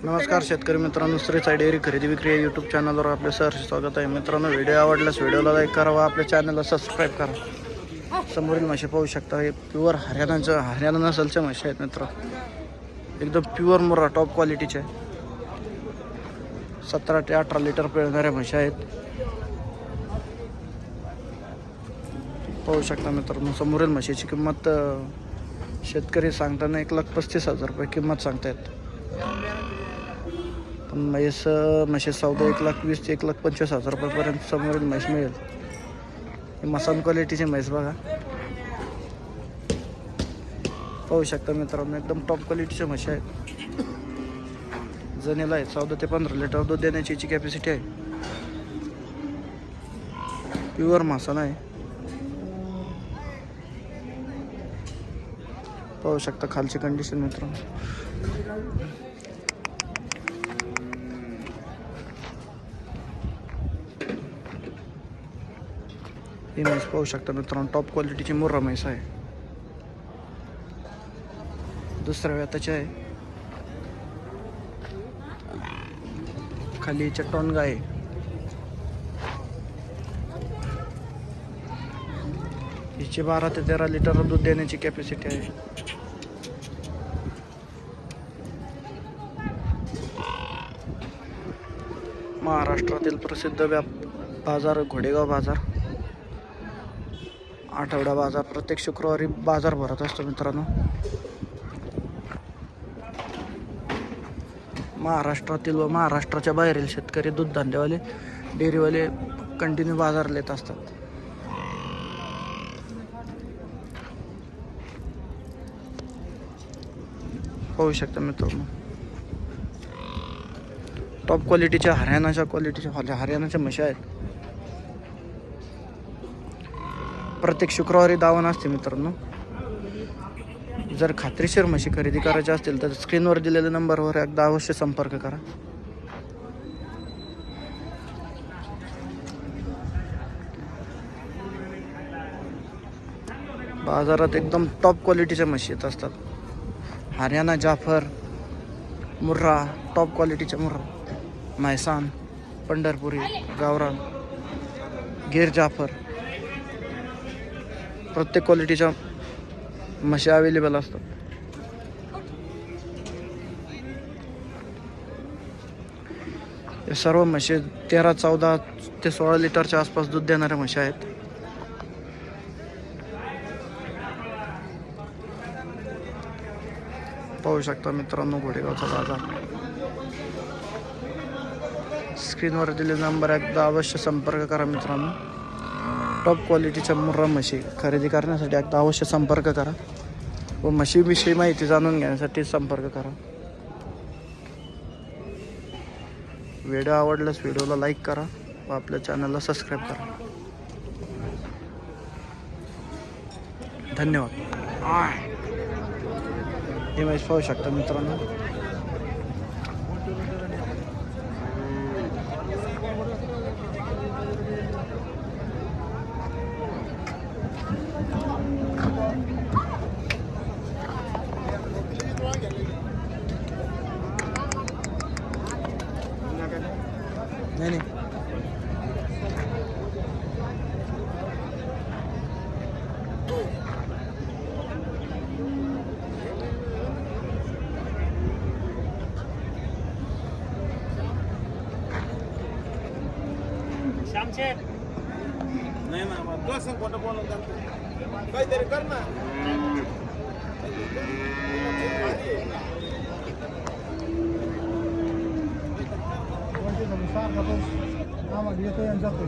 नमस्कार शेतकरी मित्रांनो, श्री साई डेअरी खरेदी विक्री या यूट्यूब चॅनलवर आपले सहर्ष स्वागत आहे. मित्रांनो, व्हिडिओ आवडल्यास व्हिडिओला लाईक करा व आपल्या चॅनलला सबस्क्राईब करा. समोरील म्हशी पाहू शकता, हे प्युअर हरियाणा नसलच्या म्हशी आहेत मित्र. एकदम प्युअर मुर्रा टॉप क्वालिटीचे 17 ते 18 लिटर पिळणाऱ्या म्हशी आहेत. पाहू शकता मित्रांनो, समोरील म्हशीची किंमत शेतकरी सांगताना 1,35,000 रुपये किंमत सांगतायत. पण म्हशी सौदा 1,20,000 ते 1,25,000 रुपयापर्यंत समोरील म्हैस मिळेल. ही मसान क्वालिटीची म्हैस बघा, पाहू शकता मित्रांनो, एकदम टॉप क्वालिटीच्या म्हशी आहेत. जणेला आहे 14 ते 15 लिटर दूध देण्याची याची कॅपॅसिटी आहे. प्युअर मासन आहे. पाहू शकता खालची कंडिशन मित्रांनो. ही म्हैस पाहू शकता मित्रांनो, टॉप क्वालिटीची मुर्रा म्हैस आहे. दुसऱ्या व्याताची आहे. खाली टोनगा आहे. हिची 12 ते 13 लिटर दूध देण्याची कॅपॅसिटी आहे. महाराष्ट्रातील प्रसिद्ध बाजार घोडेगाव बाजार, आठवडा बाजार प्रत्येक शुक्रवारी बाजार भरत असतो मित्रांनो. महाराष्ट्रातील व महाराष्ट्राच्या बाहेरील शेतकरी दूध धंदेवाले डेअरीवाले कंटिन्यू बाजार येत असतात. पाहू शकता मित्रांनो, टॉप क्वालिटीच्या हरियाणाच्या म्हशी आहेत. प्रत्येक शुक्रवारी दावण असते मित्रांनो. जर खात्रीशीर म्हशी खरेदी करायची असतील तर स्क्रीनवर दिलेल्या नंबरवर एकदा अवश्य संपर्क करा. बाजारात एकदम टॉप क्वालिटीच्या म्हशी येत असतात. हरियाणा जाफर, मुर्रा, टॉप क्वालिटीच्या मुर्रा, म्हैसान, पंढरपुरी, गावरान, गिर जाफर, प्रत्येक क्वालिटीच्या म्हशी अवेलेबल असतात. हे सर्व म्हशी 13, 14 ते 16 लिटरच्या आसपास दूध देणाऱ्या म्हशी आहेत. पाहू शकता मित्रांनो, घोडेगावचा बाजार. स्क्रीनवर दिलेला नंबर एकदा अवश्य संपर्क करा मित्रांनो. टॉप क्वालिटीच्या मुर्रा म्हशी खरेदी करण्यासाठी एकदा अवश्य संपर्क करा व म्हशीविषयी माहिती जाणून घेण्यासाठी संपर्क करा. व्हिडिओ आवडल्यास व्हिडिओला लाईक करा व आपल्या चॅनलला सबस्क्राईब करा. धन्यवाद. हे म्हैस पाहू शकता मित्रांनो. नाही श्यामशेठ नाही ना, तुला सांग खोटं बोलून काहीतरी कर ना. आम्हाला येतो आणि जातो.